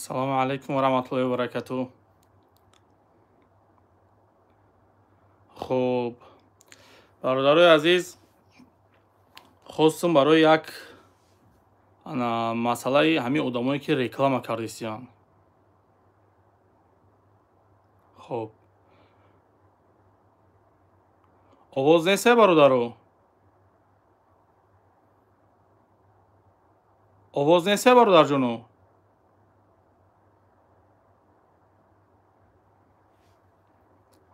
салому алайкум ва раҳматуллоҳи ва баракатуҳ. хуб, бародарои азиз, хостум барои як масъалаи ҳамин одамое ки реклама кардисиянд. хуб, овоз несте бародаро? овоз несте бародарҷоно?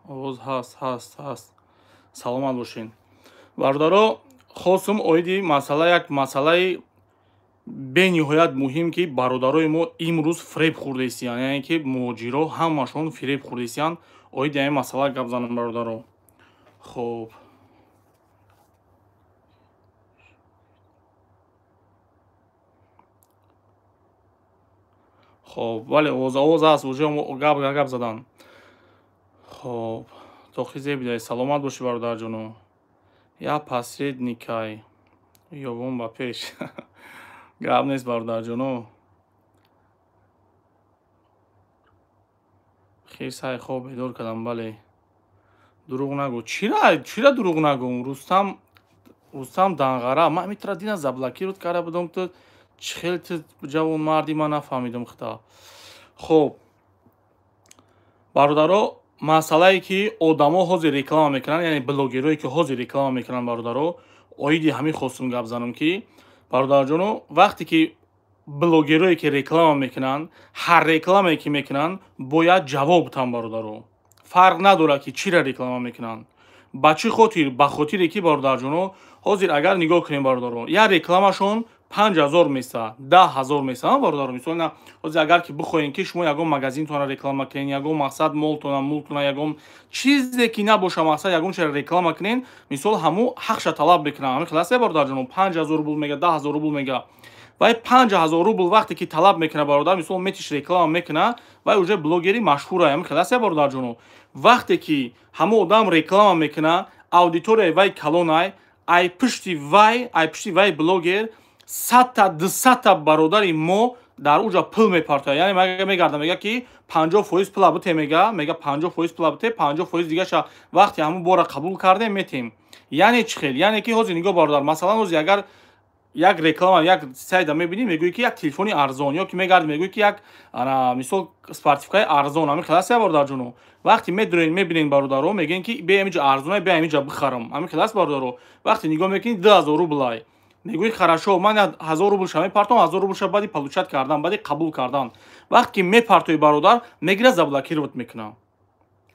овоз ҳаст. саломат бошед. бародаро, хостум оиди як масъалаи бениҳоят муҳим ки бародарои мо имрӯз фиреб хӯрдаистиянд, яъне ки муҳоҷиро ҳамашон фиреб хӯрдаистиянд. Оиди ҳамин масъала гап занам бародаро. хуб, бале, овоз ҳаст, уже гап задан. хуб, тохизе бидаи саломат бошӣ бародарҷоно. Я посредникай ёвон ба пеш. Гап нест бародарҷоно. хир сари хоб бедор кардам, бале. Дурӯғ нагӯ. Чира дурӯғ нагӯм? Рустам Данғара. Ман метра дина заблокировать карда будам, то чӣ хел ту ҷавон марди, ман нафаҳмидам хата. хуб, бародаро, масъалае ки одамо ҳозир реклама мекунанд, яъне блогерое ки ҳозир реклама мекунанд бародаро, оиди ҳамин хостум гап занам ки бародарҷоно, вақте ки блогерое ки реклама мекунанд, ҳар рекламае ки мекунанд бояд ҷавоб диҳанд бародаро. Фарқ надорад ки чира реклама мекунанд. Ба чӣ хотир? Ба хотире ки бародарҷоно, ҳозир агар нигоҳ кунем бародаро, як рекламашон 5000 меса, 10000 меса бародаро. Мисолан, ҳозир агар ки бихоҳем ки шумо ягон магазинтонро реклама кунед, ягон мақсад молтона, ягон чизе ки набоша мақсад, ягон чиро реклама кунед, мисол ҳамо ҳақша талаб мекунанд. Ҳамин хеласе бародарҷоно, 5000 рубл мега, 10000 рубл мега. Вай 5000 рубл вақте ки талаб мекуна бародар, мисол метиш реклама мекуна, вай уже блогери машҳура. Ҳамин хеласе бародарҷоно, вақте ки ҳамо одам реклама мекуна, аудиторияи вай калонай, ай пишти вай блогер 100-200 бародари мо дар уҷа пул мепартояд. Яъне мегарда мега ки 50% пул абуте мега 50% пул абуте, 50% дигаша вақте ҳамо бора қабул кардем метем. Яъне чӣ хел? Яъне ки ҳозир нигоҳ бародар, масалан ҳозир агар як реклама, як сайда мебинем, мегӯӣ ки як телефони арзон, ё ки мегарди мегӯӣ ки як мисол спортивкаи арзон. Ҳамин хеласе бародарҷоно, вақте мебинем бародаро, мегӯем ки бе ҳаминҷа арзонай, бе ҳаминҷа бихарам. Ҳамин хелас бародаро, вақте нигоҳ мекунӣ 2000 рублай, мегӯӣ хорошо, ман 1000 рублша мепартом, 1000 рублша баъди получат кардан, баъди қабул кардан. Вақте ки мепартои бародар, мегира заблокировать мекунам.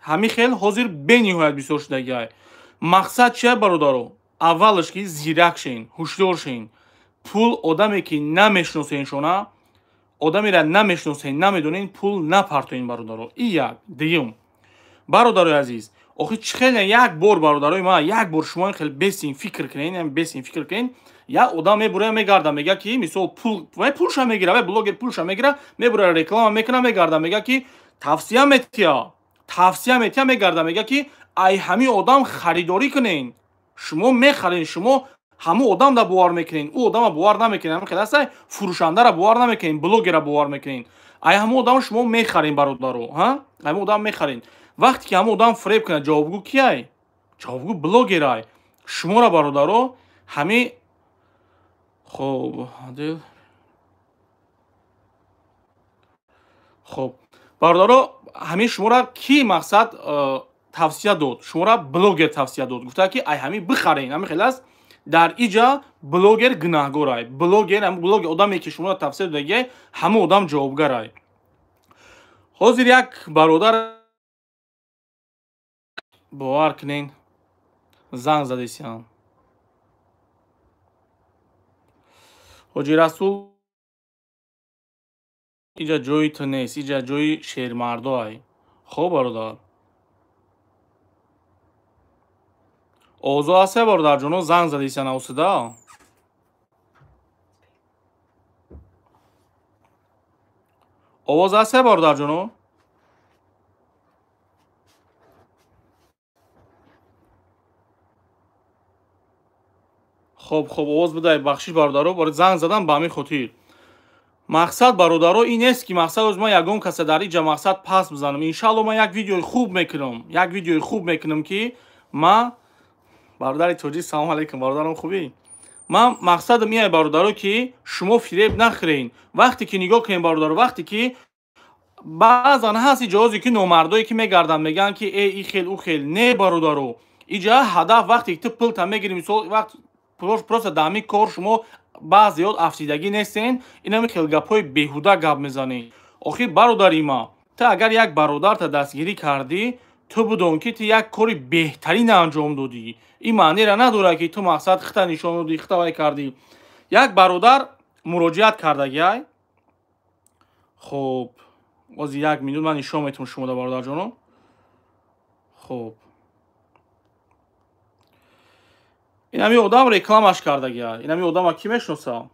ҳамин хел ҳозир бениҳоят бисёр шудагиай. Мақсад чия бародаро? Аввалаш ки зирак шин, ҳушёр шин. пул одаме ки намешносеншона, одамеро намешносен, намедонен, пул напартоен бародаро. И як. Дуюм, бародарои азиз, охир чӣ хел як бор бародарои ман, як бор шумо хел бесин фикр кунед, як одам мебура мегарда мега ки мисол пулша мегира, вай блогер пулша мегира, мебура реклама мекуна, мегарда мега ки тавсия метия, мегарда мега ки ай ҳамин одам харидорӣ кунен. Шумо мехарен, шумо ҳамо одамда бовар мекунен, ӯ одама бовар намекунен. Ҳамин хеласта фурӯшандара бовар намекунен, блогера бовар мекунен. Ай ҳамо одам шумо мехарен бародаро, ҳамо одам мехарен. Вақте ки ҳамо одам фиреб кунад, ҷавобгӯ кияй? Ҷавобгӯ блогерай. Шуморо бародаро ҳамин хуб, бародаро ҳамин шуморо ки мақсад тавсия дод? Шуморо блогер тавсия дод. Гуфта ки ай ҳамин бихарен. Ҳамин хелас дар иҷа блогер гунаҳгорай. Блогер одаме ки шуморо тавсия додагиай, ҳамо одам ҷавобгарай. ҳозир як бародар бовар кунен, занг задисиянд. ҳоҷи Расул, иҷа ҷои ту нест, иҷа ҷои шермардоай. хуб бародар, овозо ҳаста бародарҷоно? Занг задисиянд навосида? овоз ҳаста бародарҷоно? хуб, овоз бидай, бахшиш бародаро, бори занг задан ба ҳамин хотир. мақсад бародаро ин нест ки мақсад оз ман ягон каса дар иҷа мақсад пас бизанам. Иншалло ман як видеои хуб мекунам ки ма бародари тоҷик салом алейкум бародарам хубӣ. Ман мақсадам ин бародаро ки шумо фиреб нахӯред. Вақте ки нигоҳ кунед бародаро, вақте ки баъзан ҳаст иҷозе ки номардое ки мегарданд мегӯянд ки ин хел ӯ хел. Не бародаро, иҷа ҳадаф вақте ки ту пулта мегирӣ, мисол вақт просто дар ҳамин кор шумо баъзеҳо афсидагӣ нестен, ин ҳамин хел гапҳои беҳуда гап мезанед. Охир бародари ман, ту агар як бародарта дастгирӣ кардӣ, ту бидон ки ту як кори беҳтарин анҷом додӣ. ин маънеро надорад ки ту мақсад хита нишон додӣ, хита вай кардӣ. Як бародар муроҷиат кардагиай. хуб бози 1 минут ман нишон метавонам шумода бародарҷоно. хуб ин ҳамин одам рекламаш кардагиай. ин ҳамин одама ки мешиносам?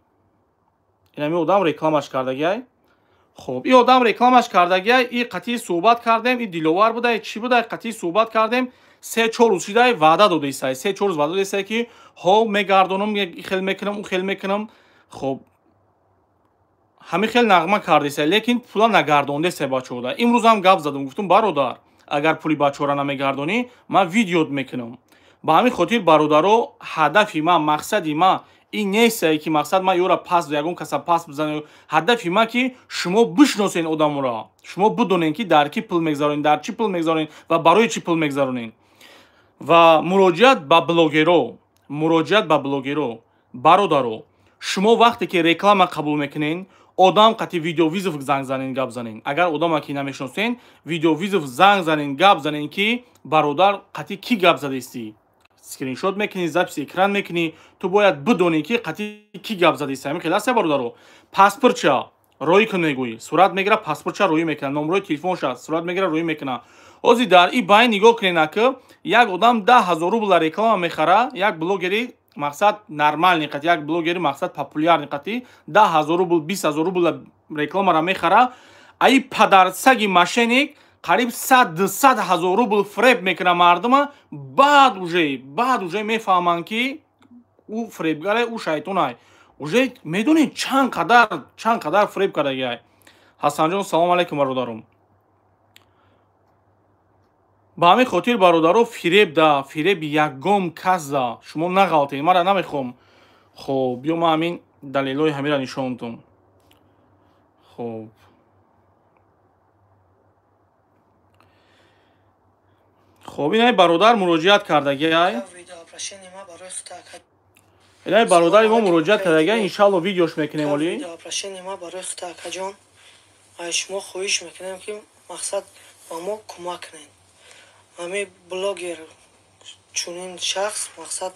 ин ҳамин одам рекламаш кардагиай. хуб ин одам рекламаш кардагиай. ин қатъи суҳбат кардем, ин диловар буда, чӣ буда, қатъи суҳбат кардем. 3-4 рӯз шидай ваъда додесай. 3-4 рӯз ваъда додесай ки ҳо мегардонам, хел мекунам, ӯ хел мекунам. хуб ҳамин хел нағма кардесай, лекин пула нагардондесай бачаҳода. имрӯзам гап задам, гуфтам бародар, агар пули бачаҳоро намегардонӣ, ман видеот мекунам. ба ҳамин хотир бародаро, ҳадафи ман, мақсади ман ин нестае ки мақсад ман ёро пас ягон каса пас бизанам. ҳадафи ман ки шумо бишносен одаморо, шумо бидонед ки дар ки пул мегзаронед, дар чӣ пул мегзаронед ва барои чӣ пул мегзаронед. ва муроҷиат ба блогеро, бародаро, шумо вақте ки реклама қабул мекунед, одам қатъи видеовизов занг занед, гап занед. агар одаме ки намешиносед, видеовизов занг занед, гап занед ки бародар қатъи ки гап задестӣ. скриншот мекунӣ, записи экран мекунӣ, ту бояд бидонӣ ки қатъи ки гап задестӣ. ҳамин хел аст бародаро. паспортча роӣ кун мегӯӣ, сурат мегира, паспортча роӣ мекуна, номерои телефонша сурат мегира, роӣ мекуна. ҳозир дар ин байн нигоҳ кунед ки як одам 10 000 рубл реклама мехара, як блогери мақсад нормальни қатъи, як блогери мақсад популярни қатъи 10 000 рубл, 20 000 рубл рекламаро мехара. ай падарсаги мошенник қариб 100-200 000 рубл фреб мекуна мардума. баъд уже мефаҳманд ки ӯ фребгаре, ӯ шайтонай. уже медонед чанд қадар фреб кардагиай. ҳасанҷон салом алейкум бародарам. ба ҳамин хотир бародаро, фиреби ягон кас да шумо нағалтед, мара намехом. хуб биё ман ҳамин далелҳои ҳамира нишон додам. хуб хуб ин бародар муроҷиат кардагиай. ин бародари мо муроҷиат кардагиай. иншалло видеош мекунем. оли видеоопрошени ма барои хитакаҷон, ай шумо хоҳиш мекунем ки мақсад ба мо кӯмак кунед. ҳамин блогер чунин шахс мақсад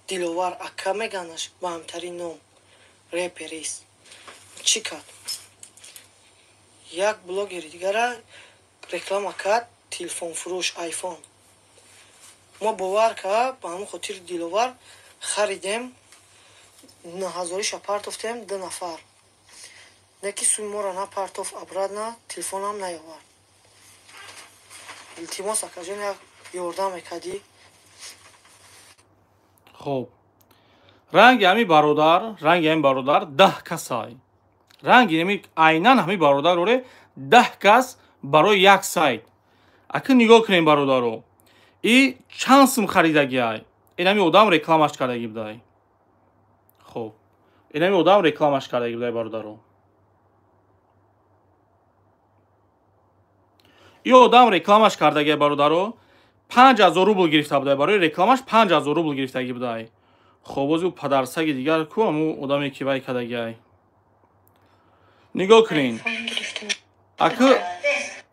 диловар ака меганаш ба ҳамтарин ном реперист. чӣ кард? як блогери дигара реклама кард, телефонфурӯш айфон. мо бовар кард, ба ҳамин хотир диловар харидем, наҳазориша партофтем 2 нафар. неки сӯи моро напартофт, обратно телефонам наёвард. илтимос акаҷон як ёрдам мекардӣ. хуб ранги ҳамин бародар 10 касай. ранги ҳамин айнан ҳамин бародар оре 10 кас барои як сайт. ака нигоҳ кунем бародаро, и чанд сум харидагиай. ин ҳамин одам рекламаш кардаги будай. хуб ин ҳамин одам рекламаш кардаги будай бародаро. ин одам рекламаш кардагиай бародаро. 5000 рубл гирифта будай, барои рекламаш 5000 рубл гирифтаги будай. хуб ози падарсаги дигар ку ҳамун одаме ки вай кардагиай. нигоҳ кунед. ака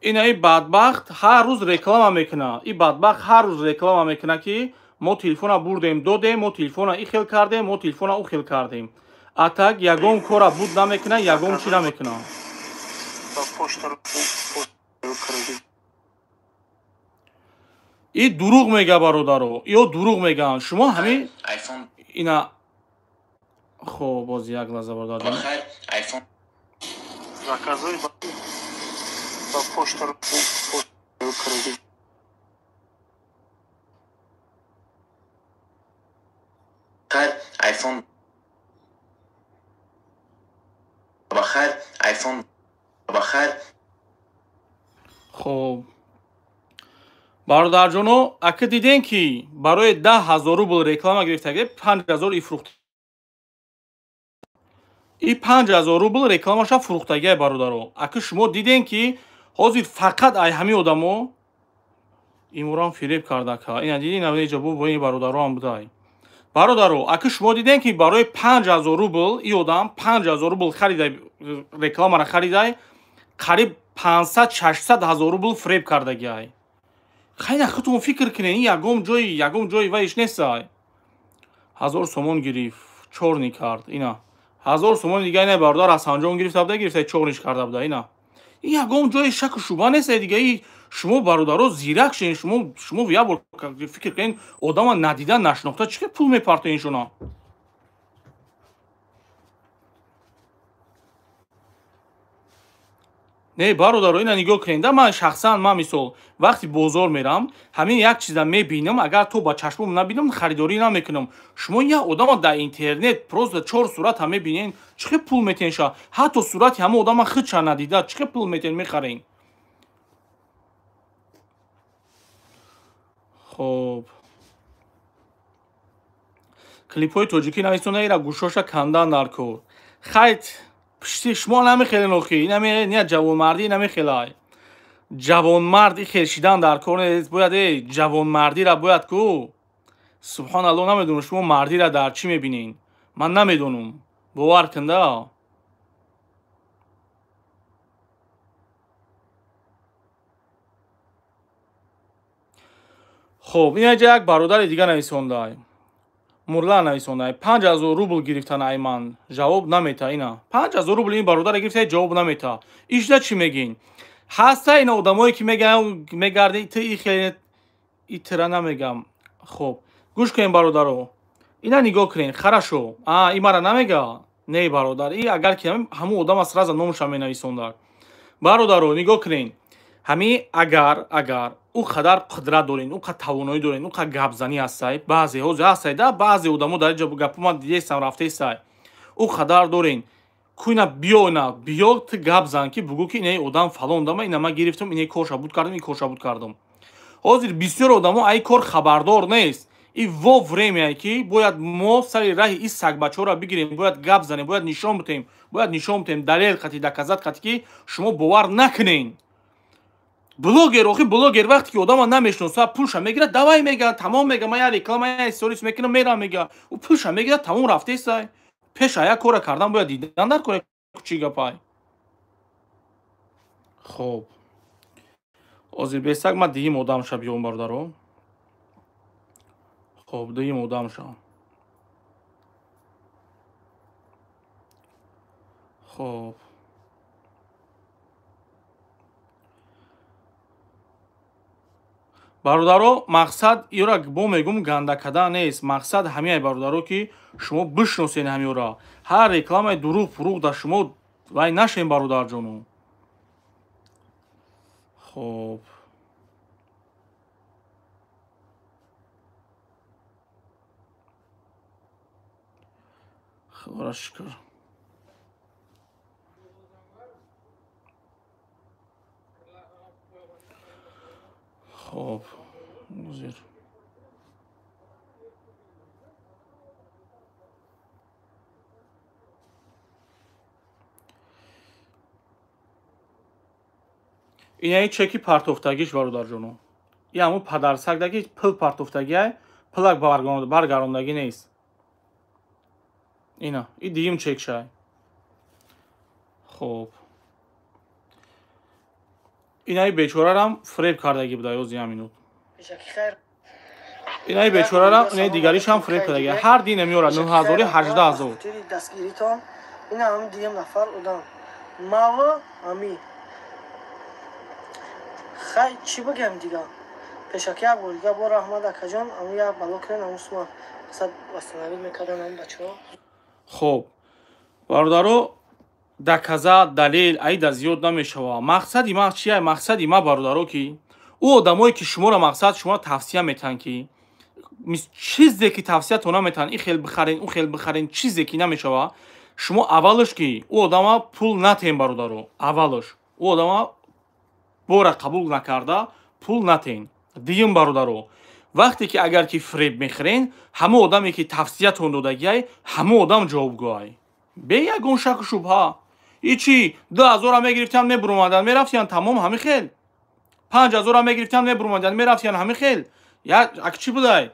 ин ай бадбахт ҳар рӯз реклама мекуна. ин бадбахт ҳар рӯз реклама мекуна ки мо телефона бурдем додем, мо телефона ин хел кардем, мо телефона ӯ хел кардем. атак ягон кора буд намекуна, ягон чӣ намекуна. ин дурӯғ мега бародаро, ё дурӯғ меган. шумо ҳамин ина хуб боз як лаҳза бародарҷон. заказои ба почта кредит. айфон آیفون بخیر. خب бародарҷоно, ака дидем ки барои 10,000 рубл реклама гирифтаги 5,000 и фурӯхт. И 5,000 рубл рекламаша фурӯхтагиай бародаро. Ака шумо дидем ки ҳозир фақат ай ҳамин одамо имурам фиреб карда ка. Ина дидин навҷа бо ин бародаро ҳам будай. Бародаро, ака шумо дидем ки барои 5,000 рубл и одам 5,000 рубл харидай, рекламаро харидай, қариб 500-600,000 рубл фиреб кардагиай. хайна худтон фикр кунед, ягон ҷои вайш нестай. 1000 сомон гирифт, чорни кард. Ина 1000 сомон дига ина бародар аз анҷом гирифта буда, гирифта чорниш карда буда. Ина ягон ҷои шаку шуба нестай дига. шумо бародаро зирак шин, шумо я бор фикр кунед, одама надида нашнохта чӣ пул мепартоен шуно? Не бародаро, ина нигоҳ кунед. Ман шахсан мисол вақти бозор мерам, ҳамин як чиза мебинам, агар то ба чашмом набинам, харидорӣ намекунам. шумо я одама дар интернет просто 4 сурата мебинен, чӣ пул метен ша? ҳатто сурати ҳама одама худша надида, чӣ пул метен мехарен? хоб клипҳои тоҷикӣ нависонаира гӯшоша кандан дар кор. Хайт пишти шумо намехелен охи, ина ҷавонмардӣ намехелай. ҷавонмард и хелшидан дар кор нест, бояд ҷавонмардира бояд ку. Субҳаналлоҳ, намедонам шумо мардира дар чӣ мебинен. Ман намедонам. бовар кунда. хоб инаҷа як бародари дига нависондай. Мурла нависондай. 5,000 рубл гирифтан ай ман. ҷавоб намета ина. 5,000 рубл ин бародаре гирифта, ҷавоб намета. ишда чӣ мегин? ҳаста ина одамое ки мегарди ти хеле итра намегам. хоб гӯш кунед бародаро. ина нигоҳ кунед. харашо. И мара намега? Не бародар. И агар ки ҳамун одама сраза номаша менависондар. бародаро нигоҳ кунед. ҳамин агар ӯ қадар қудрат дорен, ӯ қадар тавоноӣ дорен, ӯ қадар гапзанӣ ҳастай, баъзе ҳозир ҳастай да, баъзе одамо дар ҷо гапума дидестам рафтестай. ӯ қадар дорен. куина биё ти гап зан ки бугӯ ки ин одам фалон дама, ина ман гирифтам, ин корша буд кардам, ин корша буд кардам. ҳозир бисёр одамо ай кор хабардор нест. И во времяе ки бояд мо сари раҳи и сагбачаҳоро бигирем, бояд гап занем, бояд нишон битем, далел қати доказат қати ки шумо бовар накунед. блогер охи блогер вақте ки одама намешноса пулша мегирад, давай мега, тамом мега, ман я реклама я сторис мекунам, мерам мега. ӯ пулша мегирад, тамом рафтестай. пеша як кора кардан бояд дидан дар кора чӣ гапай. хоб ҳозир бесак ман дигим одамша биём бародаро. хоб дигим одамша. хоб бародаро, мақсад иёра бо мегум ганда кардан нест. мақсад ҳамин бародаро ки шумо бишносен ҳамиёра. ҳар рекламаи дурӯғ фурӯғ дар шумо вай нашен бародарҷоно. хоб худоро шукр. хоб гузер ин чеки партофтагиш бародарҷоно. ин ҳамун падарсагдаги пул партофтагиай, пулак баргарондагӣ нест. ина и дигим чекшай. хоб инаи бечорарам фиреб кардагӣ буда ёзи ҳаминут. инаи бечорарам инаи дигаришам фиреб кардагӣ. ҳар дин меёра 9,000 18,000. дастгиритон ина ҳамин дигам нафар одам. мава ами. хай чӣ бигам дига? пешаки як бор дига бо раҳмат акаҷон, ами як бало кунен, ами сума мақсад вастанавид мекардам ами бачаҳо. хоб бародаро, доказа далел аида зиёд намешава. мақсади ман чия? мақсади ман бародаро ки ӯ одамое ки шуморо мақсад шумо тавсия метан ки чизе ки тавсиятон наметан, ин хел бихарен, ун хел бихарен, чизе ки намешава. шумо аввалаш ки ӯ одама пул натен бародаро, аввалаш ӯ одама бора қабул накарда пул натен. Дуюм бародаро, вақте ки агар ки фреб мехӯрен, ҳама одаме ки тавсиятон додагиай, ҳама одам ҷавобгоҳай. Бе ягон шаку шубҳа. И чӣ 2000 мегирифтиянд мебуромаданд мерафтиянд тамом ҳами хел. 5000 мегирифтиянд мебуромаданд мерафтиянд ҳами хел. Як чӣ будай?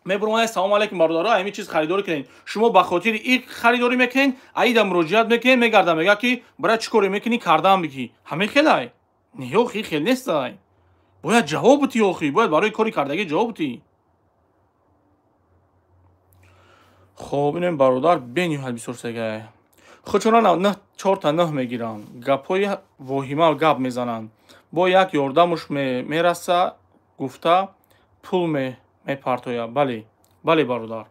мебуромаданд салом алейкум бародаро, ҳамин чиз харидорӣ кунед. Шумо ба хотири ин харидорӣ мекунед, аида муроҷиат мекунед, мегарда мега ки барои чӣ коре мекунӣ кардам бигӣ. Ҳами хелай. Не охи хел нестай. бояд ҷавоб бутӣ, охи бояд барои кори кардагӣ ҷавоб бутӣ. хоб инем бародар бениҳоят бисёр сегай. худчона 4 та 9 мегиранд. Гапҳои воҳима гап мезананд. бо як ёрдамуш мераса гуфта пул мепартоя. Бале, бале бародар.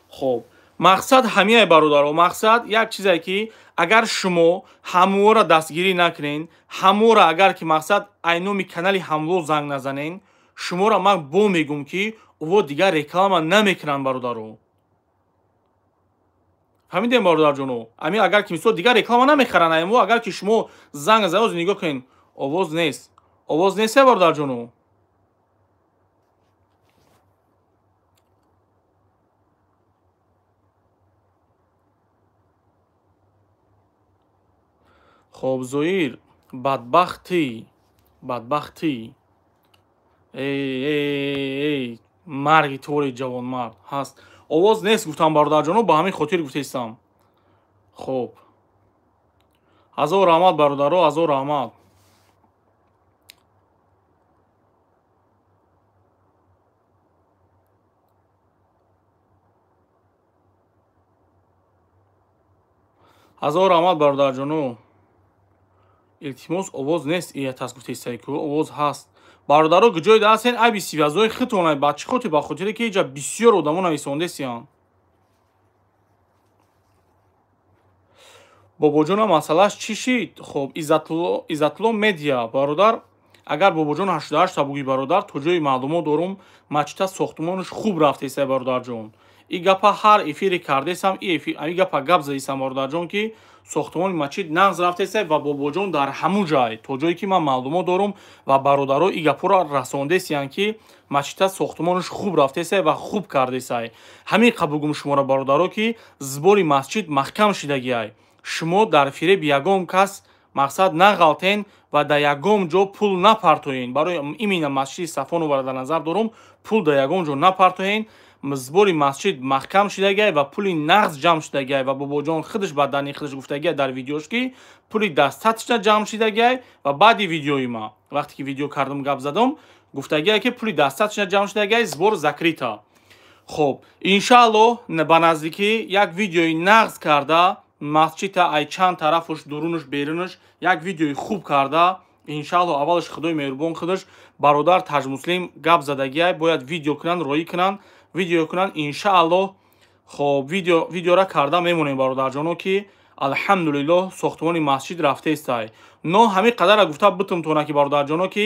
хоб, мақсад ҳамияй бародаро, мақсад як чизе ки агар шумо ҳаморо дастгирӣ накунед, ҳаморо агар ки мақсад айноми канали ҳамво занг назанед, шуморо ман бо мегум ки ово дигар реклама намекунанд бародаро. ҳамидем бародарҷоно, ами агар ки мисол дигар реклама намехаранд, амо агар ки шумо занг назанед, оз нигоҳ кунед, овоз нест. Овоз нест бародарҷоно. хоб зоир, бадбахтӣ, бадбахтӣ. Эй, марги тори ҷавонмард ҳаст. овоз нест гуфтам бародарҷоно, ба ҳамин хотир гуфтаистам. хоб, ҳазор раҳмат бародаро, ҳазор раҳмат. ҳазор раҳмат бародарҷоно. илтимос овоз нест иятас гуфтаистае ку овоз ҳаст. бародаро куҷое даҳастен айби связои хитонай ба чӣ хотир? Ба хотире ки иҷа бисёр одамо нависондесиянд. бобоҷона масъалааш чӣ шид? хоб, иззатло медиа бародар, агар бобоҷон 88 табуги бародар, то ҷои маълумот дорум, мачита сохтмонаш хуб рафтеса бародарҷон. И гапа ҳар эфире кардесам, ами гапа гап задисам бародарҷон ки сохтмони мачит нағз рафтеса ва бобоҷон дар ҳамун ҷай, то ҷое ки ман маълумот дорум ва бародаро и гапҳоро расондесиянд ки мачита сохтмонаш хуб рафтеса ва хуб кардесай. ҳамин қабулгум шуморо бародаро ки збори масҷид маҳкам шидагиай. шумо дар фиреб ягон кас мақсад нағалтен ва дар ягон ҷо пул напартоен. барои имина масҷиди Сафоновро дар назар дорум, пул дар ягон ҷо напартоен. збори масҷид маҳкам шидагиай ва пули нағз ҷамъ шидагиай ва бобоҷон худаш ба дани худаш гуфтагиай дар видеош ки пули дастатишна ҷамъ шидагиай ва баъди видеои ма вақте ки видео кардам гап задам гуфтагиай ки пули дастатишна ҷамъ шидагиай, збор закрита. хоб, иншааллоҳ ба наздикӣ як видеои нағз карда масҷида ай чанд тарафуш дурунуш берунуш як видеои хуб карда, иншааллоҳ аввалаш худои меҳрубон худаш бародар Таҷмуслим гап задагиай бояд видео кунанд, роӣ кунанд, видео кунанд. иншааллоҳ хоб видеора карда мемонем бародарҷоно ки алҳамдулиллоҳ сохтмони масҷид рафтеестай. но ҳамин қадара гуфта битумтона ки бародарҷоно ки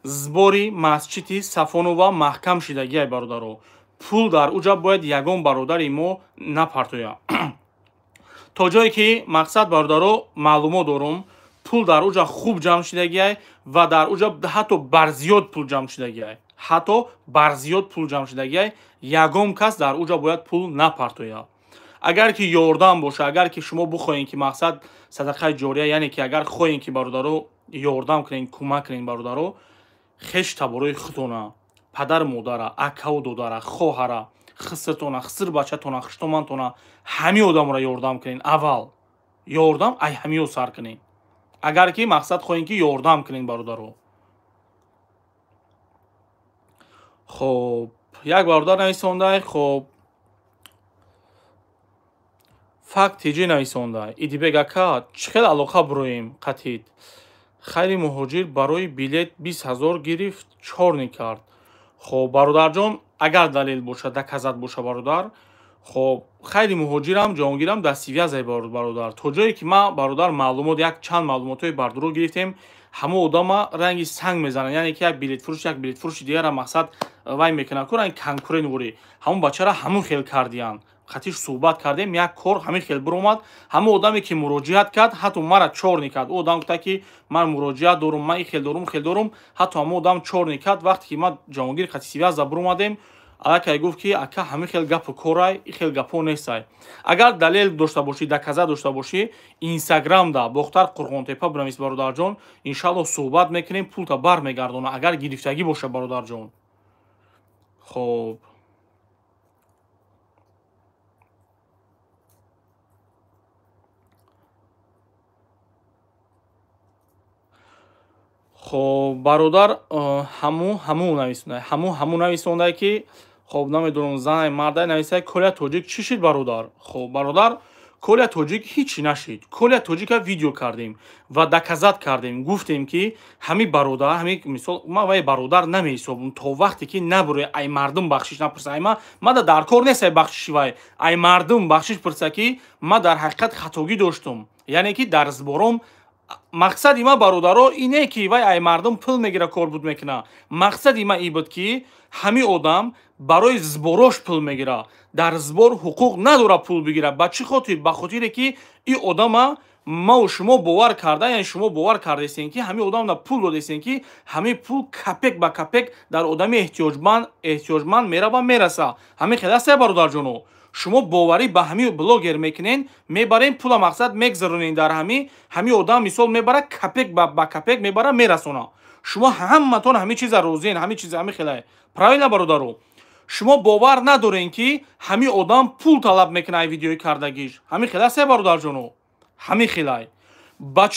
збори масҷиди Сафонова маҳкам шидагиай бародаро. пул дар уҷа бояд ягон бародари мо напартоя. то ҷое ки мақсад бародаро маълумот дорум, пул дар уҷа хуб ҷамъ шидагиай ва дар уҷа ҳатто барзиёд пул ҷамъ шидагиай. ҳатто барзиёд пул ҷамъ шидагиай. ягон кас дар уҷа бояд пул напартоя. агар ки ёрдам боша, агар ки шумо бихоҳед ки мақсад садақаи ҷория, яъне ки агар хоҳед ки бародаро ёрдам кунед, кӯмак кунед бародаро, хеш таборои худтона, падару модара, акаву додара, хоҳара, хисртона, хиср бачатона, хиштомантона ҳамин одамро ёрдам кунед. аввал ёрдам ай ҳамиё сар кунед. агар ки мақсад хоҳед ки ёрдам кунед бародаро. хоб, як бародар нависондай. хоб, факт ҳиҷӣ нависондай. идибек ака, чӣ хел алоқа буроем қатид? хайри муҳоҷир барои билет 20 000 гирифт, чорни кард. хоб бародарҷон, агар далел боша, доказат боша бародар, хоб хайри муҳоҷирам ҷонгирам дастивязай бародар. то ҷое ки ман бародар маълумот як чанд маълумотҳои бардурӯ гирифтем, ҳама одама ранги санг мезананд, яъне ки як билетфурӯши дигара мақсад вай мекунад ку ранги конкурент вори ҳамун бачара ҳамун хел кардиянд хатиш суҳбат кардем, як кор ҳамин хел биромад. ҳамон одаме ки муроҷиат кард, ҳатто мара чор мекард. Ӯ одам гуфта ки ман муроҷиат дорум, ман ин хел дорум, хел дорум. Ҳатто ҳамон одам чор мекард. Вақте ки ман ҷавонгири хати Связда биромадем, алакай гуфт ки ака ҳамин хел гапу корай, ин хел гапҳо нестай. Агар далел дошта бошӣ, доказа дошта бошӣ, Инстаграмда Бохтар Қурғонтепа бинавис бародарҷон, иншаллоҳ суҳбат мекунем, пулта бармегардонам, агар гирифтагӣ боша бародарҷон. хоб خب برادر همون نویسنده که خب نمیدونم زن مرده نویسه کل تاجیک چی شد برادر. خب برادر کل تاجیک هیچی نشد. کل تاجیک ویدیو کردیم و دکزات کردیم، گفتیم که همین برادر، همین مثال ما وای برادر نمیسابم تا وقتی که نبره ای مردم بخشش نپرسه، ای ما در کار نیست بخشش وای ای مردم بخشش پرسه که ما در حقیقت خطاگی داشتم، یعنی که در زبارم مقصد ما برادرها اینه که وای ای مردم پول میگیره کار بود میکنه. مقصد ما این بود که همین آدم برای زباراش پول میگیره، در زبار حقوق نداره پول بگیره. به چه خاطر؟ به خاطر که این آدم ما و شما باور کرده، یعنی شما باور کرده استین که همین آدم در پول داده استین که همین پول کپک به کپک در آدم احتیاجمند میره و میرسه. همین خلاصه برادر جانو، شما باوری به همین بلاگر میکنین، میبرین پول مقصد میگذرونین در همین آدم مثال میبره کپک به کپک میبره میرسونه. شما همتون همین چیز روزین، همین چیز همین خلای правильно برادرو. شما باور ندارین که همین آدم پول طلب میکنه ای ویدیوی کردگیش. همین خلاصه برادر جانو، همین خلای با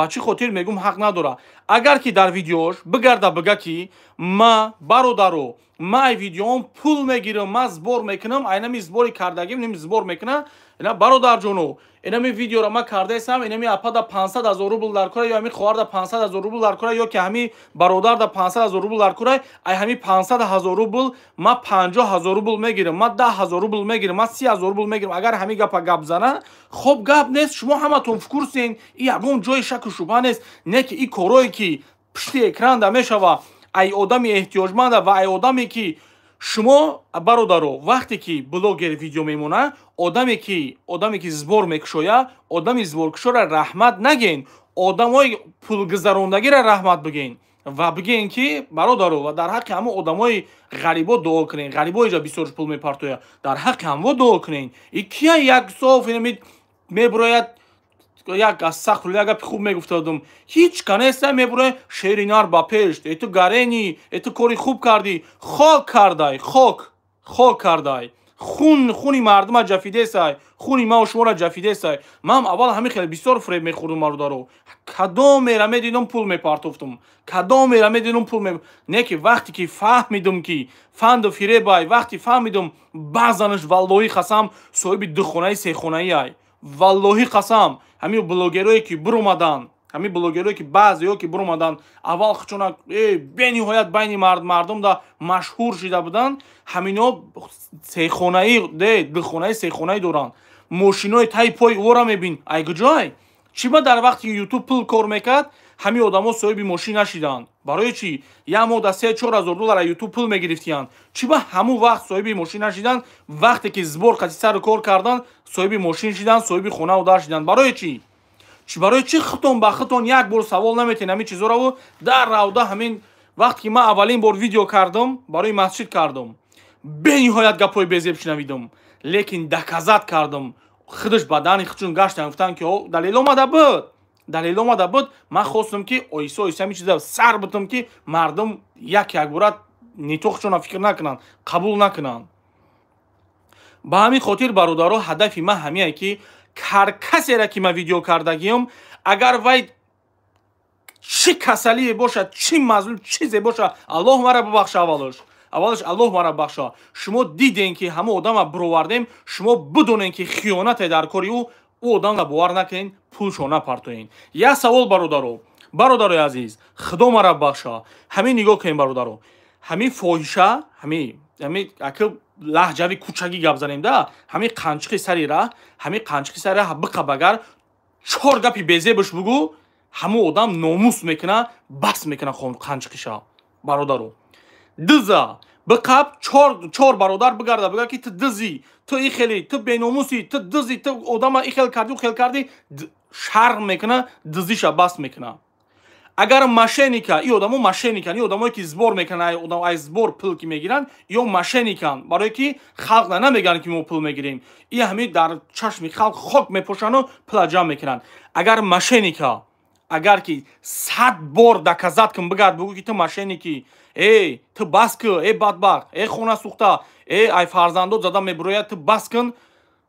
چی خاطر میگم حق نداره. اگر که در ویدیوش بگرده بگه که ما برادرو ما ای ویدیوم پول میگیرم، ما زبار میکنم، اینمی زباری کردگیم نمی زبار میکنه. اینا برادر جانو اینمی ویدیو را ما کرده ایسم، اینمی اپا دا 500,000 روبل در کره، یا همی خواهر دا 500,000 روبل در کره، یا که همی برادر دا 500,000 روبل در کره. ای همی 500,000 روبل ما 50,000 روبل میگیرم، ما 10,000 روبل میگیرم، ما 30,000 روبل میگیرم. اگر همی گپ زنه خب گپ نیست. شما همتون فکر سین این یگون جای شک و شبهه نیست. نه که این کارایی که پشت اکران دا میشوه ای آدمی احتیاجمند و ای آدمی که شما برادرو وقتی که بلاگر ویدیو میمونه، آدمی که زبار میکشویه، آدمی زبار کشو را رحمت نگین، آدمای پول گذراندگی را رحمت بگین و بگین که برادرو و در حق همه آدمای غریبا دعا کنین. غریبا اینجا بسیار پول میپرتویه، در حق همه دعا کنین. کیا یک صاف میبراید یک از سخت رو یک خوب میگفتادم هیچ کنیست میبره شیرینار با پشت ای تو گرینی ای تو کاری خوب کردی، خاک کردای خونی مردم جفیده سای، خونی ما و شما را جفیده سای. من اول همین خیلی بسیار فریب میخوردم مردارو، کدام میره میدیدم پول میپرتوفتم، کدام میره میدیدم پول نه که وقتی که فهمیدم که فند و فریبای، وقتی فهمیدم بعضنش والله قسم صاحب دو خونه سه خونه ای، والله قسم همین بلاگرایی که برومدن، همین بلاگرایی که بعضیا که برومدن اول خچونا به نهایت بین مردم دا مشهور شده بودن، همینا سه خونه‌ای دو خونه سه خونه‌ای دارن، ماشینای تای پای اورا میبین. ای گجای چی با در وقتی یوتیوب پول کار میکرد همین آدما صاحب ماشین نشیدن؟ برای چی؟ یا مو 3-4 دلار یوتیوب پول میگرفتیان، چی با همون وقت صاحب ماشین نشیدن؟ وقتی که زبور قضیه سر کار کردن صاحب ماشین شدن، صاحب خونه و دار شدن. برای چی؟ برای چی خودتون با خودتون یک بار سوال نمیتین همین چیزا رو در رودا همین وقتی که من اولین بار ویدیو کردم برای مسجد کردم به نهایت گپای بزیب شنویدم، لیکن دکزات کردم خودش بدن خودشون گشتن گفتن که دلیل اومده بود. من خواستم که ایسا همین چیزا سر بتم که مردم یک بار نیتوخشون فکر نکنن، قبول نکنن. با همین خاطر برادرها هدف من همینه که هر کسی را که من ویدیو کردگیم اگر وای چی کسلی باشه، چی مظلوم چیزی باشه، الله مرا ببخشه. اولش الله مرا ببخشه. شما دیدین که همه آدم برووردیم، شما بدونین که خیانت در کاری او آدم را باور نکنین، پولشو نپرتوین. یا سوال برادرو عزیز، خدا مرا ببخشه. همین نگاه کنین برادرو، همین فاحشه، همین اگه لهجوی کوچگی گپ زنیم ده، همین قنچقی سری را بقبگر 4 گپی بیزه بش بگو، همه آدم ناموس میکنه، بس میکنه خون قنچقیشا. برادرو دزا بقاب چهار برادر بگرده بگه که تو دزی، تو ایخلی، تو بیناموسی، تو دزی، تو آدم ایخل کردی و خل کردی، شرم میکنه، دزیش بس میکنه. اگر ماشینیکا ای آدمو ماشینیکن، ای آدمایی که زبور میکنن، ای زبور پول کی میگیرن یا ماشینیکن، برای کی خلق نمیگن که ما پول میگیریم، ای همه در چشم خلق خاک میپوشن و پول جمع میکنن. اگر ماشینیکا اگر کی 100 بار دکازات کن بگرد بگو که تو ماشینیکی، ای تو بس کن، ای بدبخت، ای خونه سوخته، ای فرزندو زدن میبروید، تو بس کن.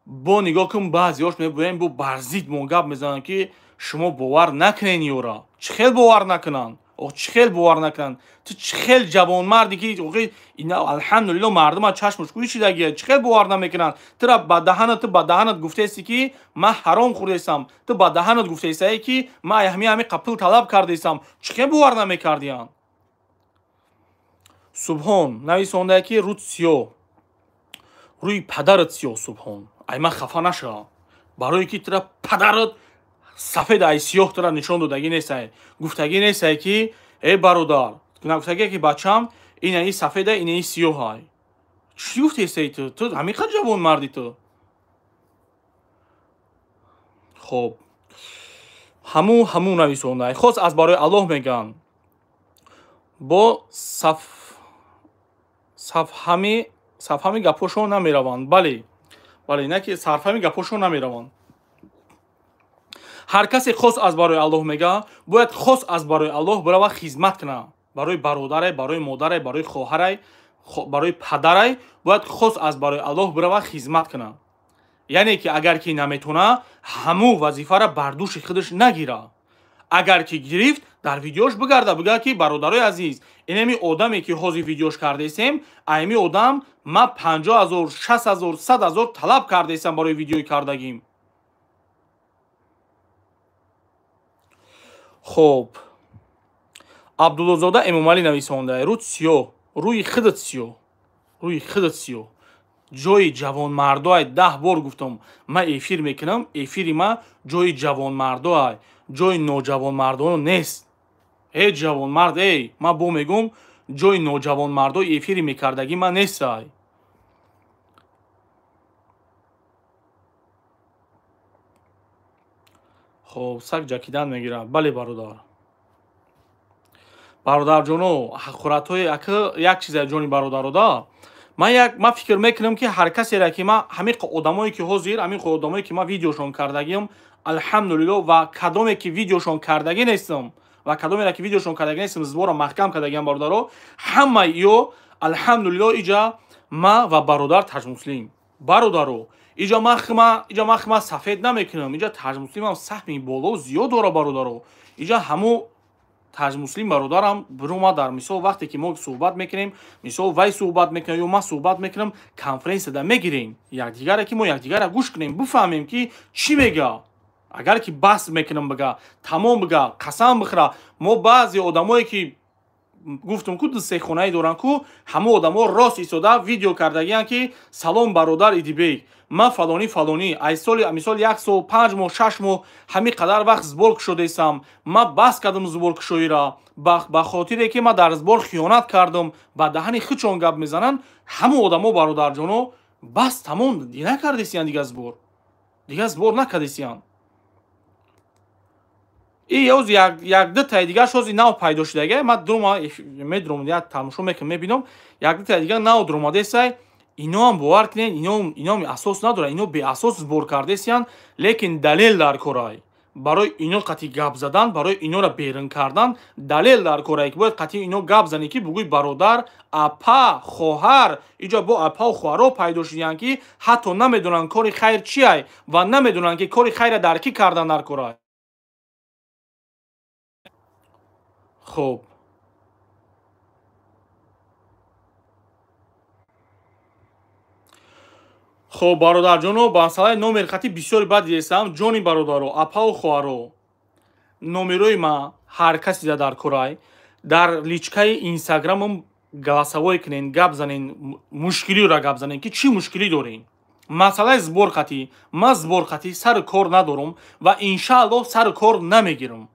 با نگاه کن بعضیاش میبوین بو برزید مونگاب میزنن که شما باور نکنین یورا. چخیل باور نکنن؟ او چخیل باور نکنن؟ تو چخیل جوان مردی که اینا الحمدلله مردم از چشمش کوی شدگیه، چخیل باور نمیکنن؟ تو را با دهنت گفته ایستی که من حرام خورده ایستم، تو با دهنت گفته ایستی که من همه قپل طلب کرده ایستم، چخیل باور نمیکردیان؟ سبحان نویسنده که رود سیو روی پدرت سیو سبحان ای من خفه نشو، برای که تو را پدرت سفید ای سیاه تو را نشان دادگی نیست، گفتگی نیست که ای برادر، گفتگی که بچم این ای سفیده این ای سیاه های. چی گفتی ایستی تو همیخه جوان مردی تو؟ خب همون نویسنده خواست از برای الله میگن با صفحمی گپوشون نمیروند. بله نه که صرفمی گپوشون نمیروند. هر کسی خاص از برای الله میگه باید خاص از برای الله برای خدمت کنه، برای برادر، برای مادر، برای خواهر، برای پدر باید خاص از برای الله برای خدمت کنه. یعنی که اگر کی نمیتونه همو وظیفه را بر دوش خودش نگیره، اگر کی گرفت در ویدیوش بگرده بگه که برادرای عزیز اینمی آدمی که حاضر ویدیوش کرده ایستیم، ایمی آدم ما 50,000 60,000 100,000 طلب کرده ایستم برای ویدیوی کردگیم. خب عبداللهزاده امامعلی نویسنده رود سیو روی خودت سیو جای جوان مردای 10 بار گفتم من افیر میکنم، افیری ما جای جوان مردای جای نوجوان مردان نیست. ای جوان مرد، ای من بو میگم جای نوجوان مردای افیری میکردگی من نیست. خب سگ جکیدن میگیره. بله برادر جونو حقورت‌های یک چیز جونی برادر دا من فکر میکنم که هر کسی را که ما همین آدمایی که حاضر، همین آدمایی که ما ویدیوشون کردگیم الحمدلله و کدومی که ویدیوشون کردگی نیستم و کدومی را که ویدیوشون کردگی نیستم زبورا محکم کردگیم برادرو همه ایو الحمدلله ایجا ما و برادر تاج مسلم برادرو ایجا ما سفید نمیکنم، ایجا تاج مسلم هم سهمی بالا و زیاد داره برادرو. ایجا همو تاج مسلم برادرم بروما در مثال وقتی که ما صحبت میکنیم، مثال وای صحبت میکنه یا ما صحبت میکنم، کنفرانس ده میگیریم یکدیگر که ما یکدیگر گوش کنیم بفهمیم که چی میگه. اگر که بس میکنم بگه تمام بگه قسم بخوره، ما بعضی آدمایی که گفتم که دو سه خونه دارن که همه آدما راست ایستاده ویدیو کردگیان که سلام برادر ایدیبی ما فلانی ای سال مثال 1 سال 5 ماه 6 ماه همین قدر وقت زبرک شده ایستم، ما بس کردم زبرک شوی را به خاطری که ما در زبر خیانت کردم با دهن خودشون گپ میزنن. همه آدما برادر جونو بس تمام دیگه نکردیسیان، دیگه زبر نکردیسیان. ای یوز یک دو تا دیگه شوزی نو پیدا شده ما دروما میدروم یا تماشا میکنم میبینم یک دو تا دیگه نو دروماده سای اینا هم باور کنین اینا اساس نداره، اینا به اساس زبر کرده سیان، لیکن دلیل در کارای برای اینا قطعی گپ زدن، برای اینا را بیرون کردن دلیل در کارای که باید قطعی اینا گپ زنی که بگوی برادر اپا خواهر اینجا با اپا و خواهر پیدا شدن که حتی نمیدونن کار خیر چیه و نمیدونن که کار خیر در کی کردن در کارای. خب برادر جونو با مسئله نمر خطی بسیاری بد دیستم جونی برادرو اپا و خواهرو نمروی ما هر کسی در کرای در لیچکای اینستاگرامم گلاسوای کنین گپ زنین مشکلی را گپ زنین که چی مشکلی دارین. مسئله زبر خطی ما زبر خطی سر کار ندارم و انشاءالله سر کار نمیگیرم.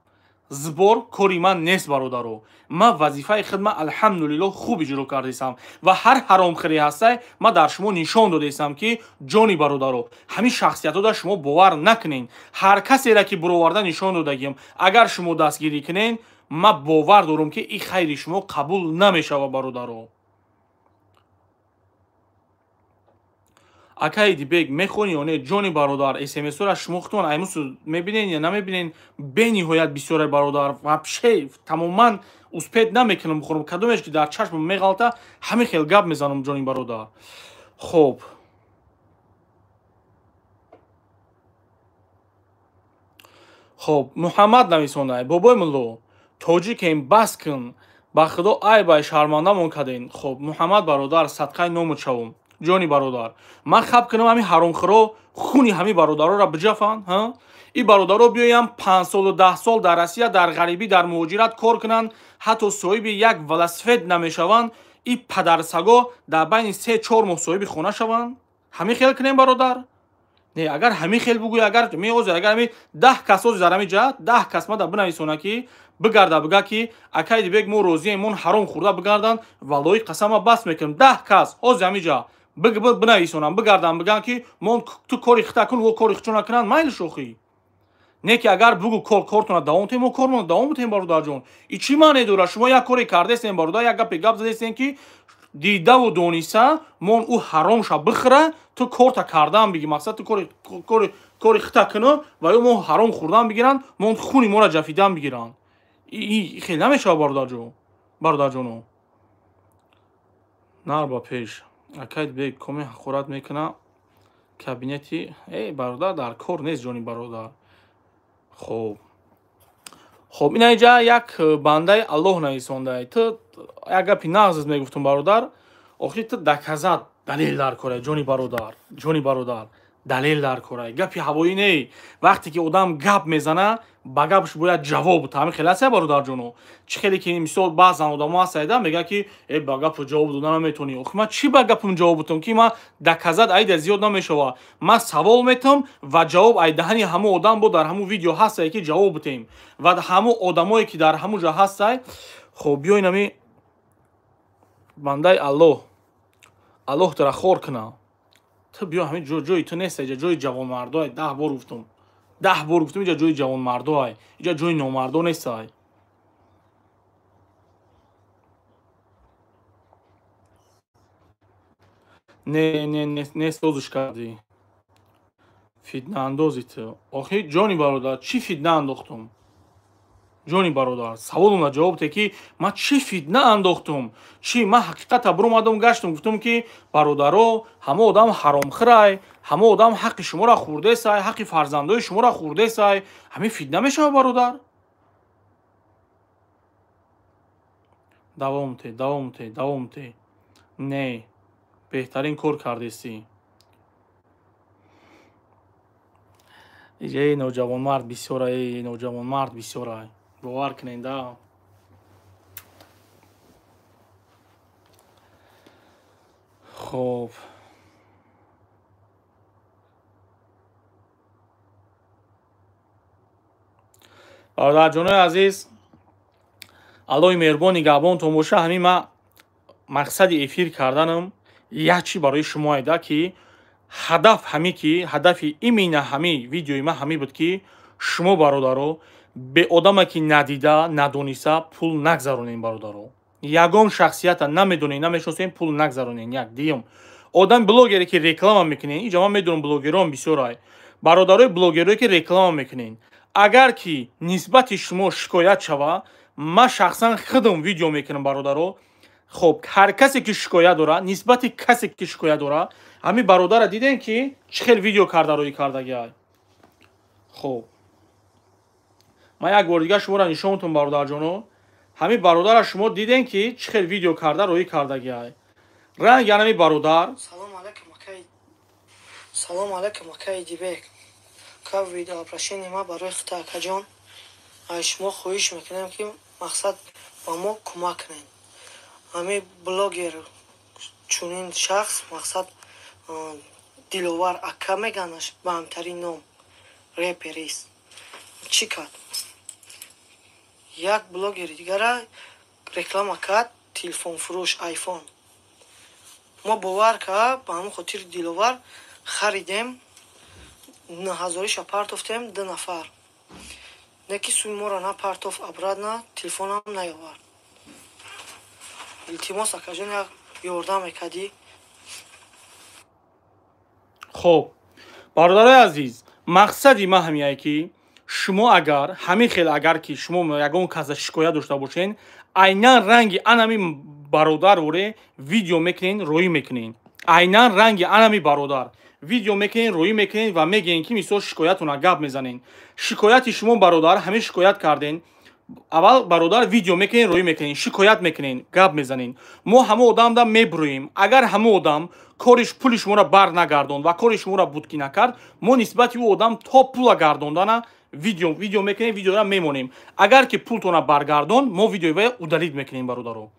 збор кори ман нест бародаро. ман вазифаи хидма алҳамдулиллоҳ хуб иҷро кардесам ва ҳар ҳаромхӯре ҳастай ман дар шумо нишон додесам ки ҷони бародаро ҳамин шахсиятода шумо бовар накунед. ҳар касеро ки буроварда нишон додагим агар шумо дастгирӣ кунед ман бовар дорам ки ин хайри шумо қабул намешавад бародаро. акаи дибек мехонӣ ё не ҷони бародар смсора шумохтон аймусу мебинен я намебинен бениҳоят бисёре бародар вабше тамоман успед намекунам бихӯрам кадомеш ки дар чашмам меғалта ҳамин хел гап мезанам ҷони бародар. хоб хоб муҳаммад нависонад бобои мулло тоҷикем бас кун ба худо айбай шармандамон каден. хоб муҳаммад бародар садқаи номут шавам ҷони бародар ман хаб кунам ҳамин ҳаромхӯро хуни ҳамин бародароро биҷафанд ин бародаро биёям 5 солу 10 сол дар Россия дар ғарибӣ дар муҳоҷират кор кунанд ҳатто соҳиби як велосипед намешаванд ин падарсаго дар байни 3-4 моҳ соҳиби хона шаванд. ҳамин хел кунем бародар не агар ҳамин хел бугӯй агар меозир агар ҳамин 10 кас озир дар ҳамин ҷаҳат 10 кас мада бинависона ки бигарда бига ки акаи дибек мо розием мон ҳаром хӯрда бигарданд валлоҳи қасама бас мекунам 10 кас озир ҳамин ҷаҳат бинависонам бигардан биган ки мон ту кори хита кун во кори хичона кунанд майли шохӣ не ки агар бугӯ кортона давом тем мо кормона давом бутем бародарҷон. ин чӣ маъне дорад? шумо як коре кардесем бародар як гапе гап задесем ки дидаву дониса мон ӯ ҳаромша бихӯра ту корта кардан биги мақсад ту кори хита куно ва ё мо ҳаром хӯрдан бигиранд мон хуни мора ҷафидан бигиранд. хеле намешавад бародарҷоно. нар ба пеш акай дибек коме ҳақорат мекуна кабинети бародар дар кор нест ҷони бародар. хоб ин айҷа як бандаи аллоҳ нависондай ту як гапи нағз мегуфтум бародар охир ту даказат далел дар корай ҷони бародар далел дар корай гапи ҳавоӣ не. вақте ки одам гап мезана ба гапш бояд ҷавоб буд ҳамин хел ҳастая бародарҷоно. чӣ хеле ки мисол баъзан одамо ҳастайда мега ки ба гапу ҷавоб дода наметавонӣ. охир ман чӣ ба гапам ҷавоб будам ки ман даказат айда зиёд намешавад. ман савол метам ва ҷавоб ай даҳани ҳамон одам бо дар ҳамон видео ҳастае ки ҷавоб бутем ва ҳамон одамое ки дар ҳамон ҷо ҳастай. хоб биёин ами бандаи аллоҳ тара хор куна ту биё ҳамин ҷои ту нест иҷа ҷои ҷавонмардоай 10 бор гуфтум иҷа ҷои ҷавонмардоай иҷа ҷои номардо нестай. нест озиш кардӣ фитнаандози ту. охир ҷони бародар чӣ фитна андохтум ҷони бародар саволам ва ҷавоб те ки ман чӣ фитна андохтум чӣ ман ҳақиқата буромадам гаштам гуфтам ки бародаро ҳама одам ҳаромхӯрай ҳама одам ҳаққи шуморо хӯрдесай ҳаққи фарзандои шуморо хӯрдесай ҳамин фитна мешавад бародар. давом те не беҳтарин кор кардесӣ. ноҷавонмард бисёрай бовар куненда. хоб бародарҷонои азиз аллоҳи меҳрубон нигаҳбонтон боша. ҳамин ман мақсади эфир карданам якчи барои шумо айда ки ҳадафи имина ҳамин видеои ман ҳамин буд ки шумо бародаро бе одаме ки надида надониса пул нагзаронен бародаро. ягон шахсията намедонем намешиносем пул нагзаронен. як диюм одам блогере ки реклама мекунен инҷа ман медонам блогерон бисёрай бародарои блогерое ки реклама мекунен агар ки нисбати шумо шикоят шава ман шахсан худам видео мекунам бародаро. хоб ҳар касе ки шикоят дора нисбати касе ки шикоят дора ҳамин бародарро дидем ки чӣ хел видео карда рӯи кардагиай. хоб ман як бор дига шуморо нишон медиҳам бародарҷоно ҳамин бародарро шумо дидем ки чӣ хел видео карда рӯи кардагиай. ранги ҳамин бародар. салом алайкум акаи дибек ка видеопрошение ма барои хита акаҷон аз шумо хоҳиш мекунем ки мақсад ба мо кӯмак кунед. ҳамин блогер чунин шахс мақсад диловар ака меганаш ба ҳамтарин ном реперист чӣ кард як блогери дигара реклама кард телефонфурӯш айфон. мо бовар кард ба ҳамон хотири диловар харидем, 9000 партофтем 2 нафар. неки сӯи моро на партоф абрад на телефонам наёвард. илтимос акаҷон як ёрдам мекардӣ. хуб бародарои азиз, мақсади ман ҳамиае ки шумо агар ҳамин хел агар ки шумо ягон каса шикоят дошта бошен, айнан ранги анами бародароре видео мекунен, роӣ мекунен. Айнан ранги анами бародар видео мекунен, роӣ мекунен ва мегӯен ки мисол шикоятона гап мезанен. Шикояти шумо бародар ҳамин шикоят карден. аввал бародар видео мекунен, роӣ мекунен, шикоят мекунен, гап мезанен. мо ҳама одамда мебурӯем. Агар ҳама одам кориш пули шуморо бар нагардонд ва кори шуморо будкӣ накард, мо нисбати ӯ одам то пула гардондана видео мекунем, видеора мемонем. Агар ки пултона баргардонд, мо видеои удалид мекунем бародаро.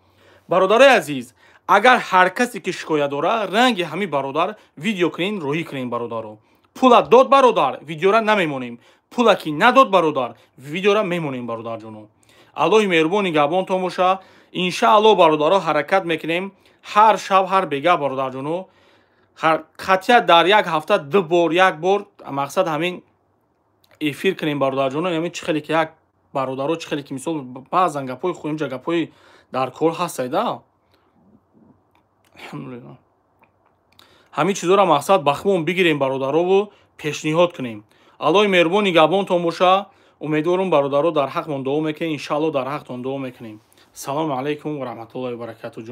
Бародарои азиз, агар ҳар касе ки шикоят дора, ранги ҳамин бародар видео кунен, роҳӣ кунен бародаро. Пула дод бародар, видеора намемонем. Пула ки надод бародар, видеора мемонем бародарҷоно. Аллоҳи меҳрубон нигаҳбонтон боша. Иншааллоҳ бародаро ҳаракат мекунем. Ҳар шаб, ҳар бега бародарҷоно. Қатъият дар як ҳафта 2 бор, 1 бор мақсад ҳамин эфир кунем бародарҷоно. Ҳамин чӣ хеле ки як бародаро чӣ хеле ки мисол баъзан гапҳои хуимҷа гапҳои дар кор ҳастайда. алҳамдулиллаҳ. ҳамин чизоро мақсад ба хубон бигирем бародарову пешниҳод кунем. аллоҳи меҳрубон нигаҳбонтон боша. умедворам бародаро дар ҳақмон дуо мекунем. иншааллоҳ дар ҳақтон дуо мекунем. салому алайкум ва раҳматуллоҳи ва баракатуҳ.